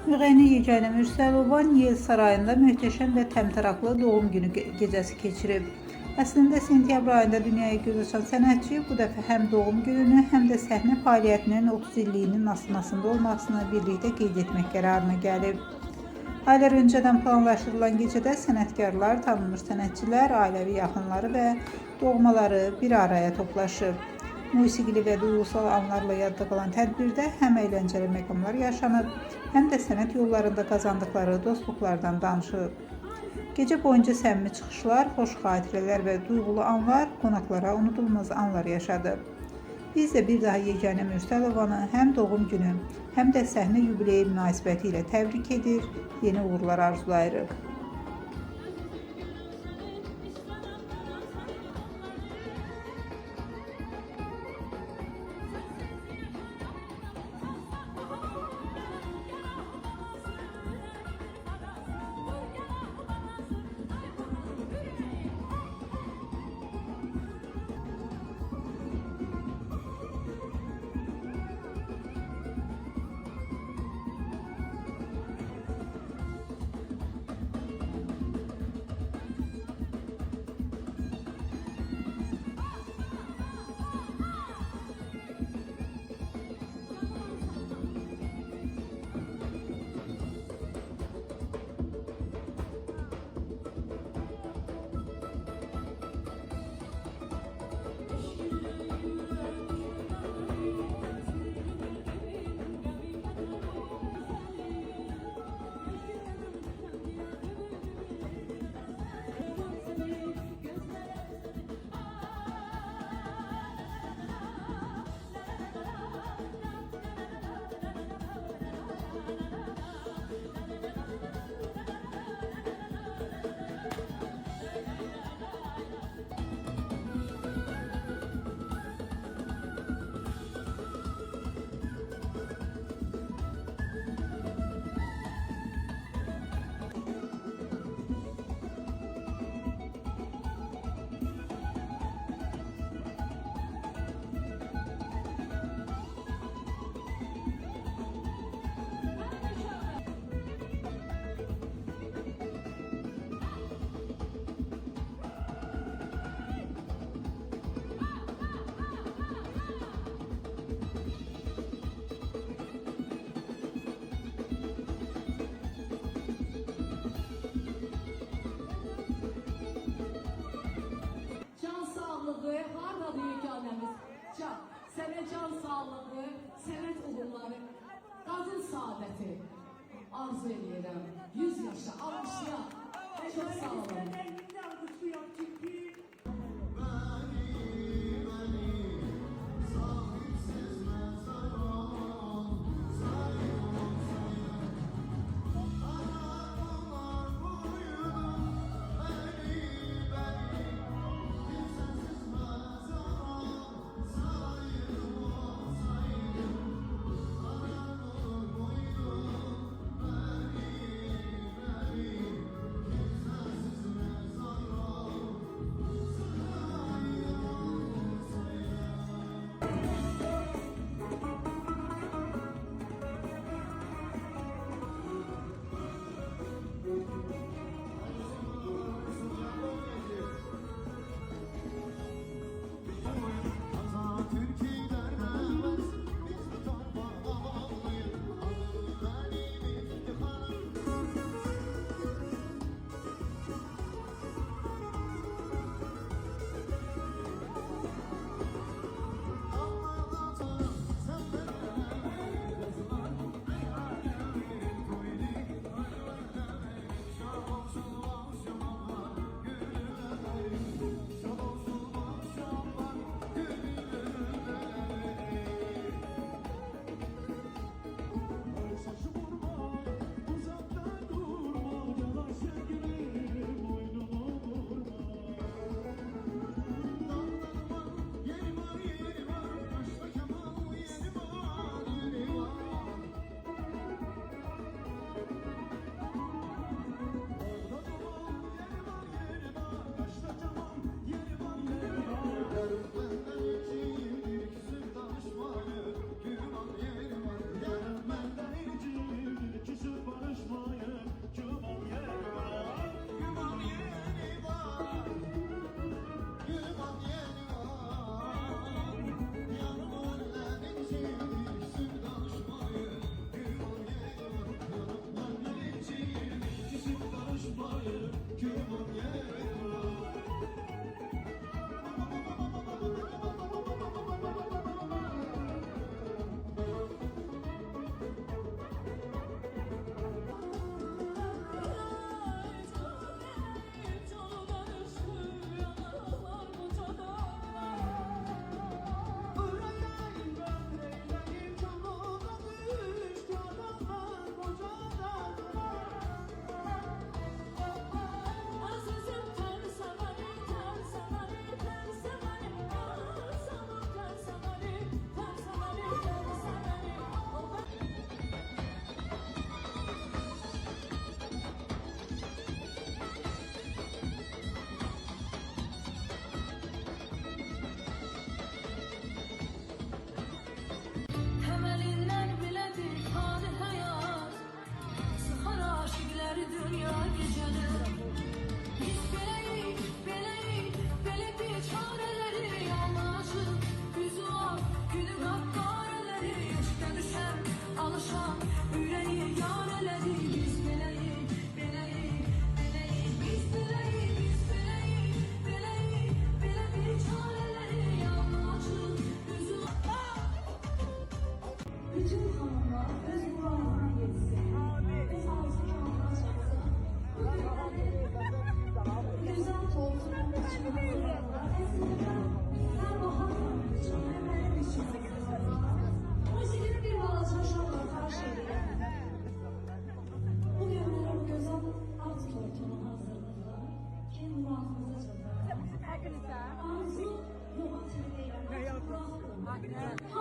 Müğənni Yeganə Mürsəlova Niyel Sarayında möhtəşəm və təmtəraqlı doğum günü gecəsi keçirib. Əslində sentyabr ayında dünyaya göz açan sənətçi bu dəfə həm doğum gününü, həm də səhnə fəaliyyətinin 30 illiyinin asmasında olmasını birlikdə qeyd etmək qərarına gəlib. Aylar öncədən planlaşdırılan gecədə sənətkarlar, tanınmış sənətçilər, ailəvi yaxınları və doğmaları bir araya toplaşıb. Musiqili və duyğusal anlarla yadda qalan tədbirdə həm əyləncəli məqamlar yaşanıb, həm də sənət yollarında qazandıqları dostluqlardan danışıb. Gecə boyunca səmimi çıxışlar, xoş xatirələr və duyğulu anlar qonaqlara unudulmaz anlar yaşadıb. Biz də bir daha Yeganə Mürsəlovanı həm doğum günü, həm də səhnə yubileyi münasibəti ilə təbrik edir, yeni uğurlar arzulayırıq. Hardadır yeganəmiz? Sənə can sağlığı, sənət uğurları, qadın saadəti arzu edirəm. 100 yaşa, almışlar. Çok sağ olun. Ürəyi yar elədi biz beləyik, beləyik, beləyik. Biz beləyik, biz beləyik, beləyik, belə bir çarələri yanacaq üzüm. Bütün hanımlar öz muradına yetsin, öz arzularına çatsın. Bu günləri güzel koltuğun içine hazırlanırlar. Əslində hər bahar xanım üçün, həm mənim üçün hazırlanırlar. Musiqinin bir balaca uşaqla xahiş edirəm. Bu günləri bu gözəl at tortunu hazırlayırlar ki, muradınıza çatar. Arzu yox atır deyirəm, buraxın.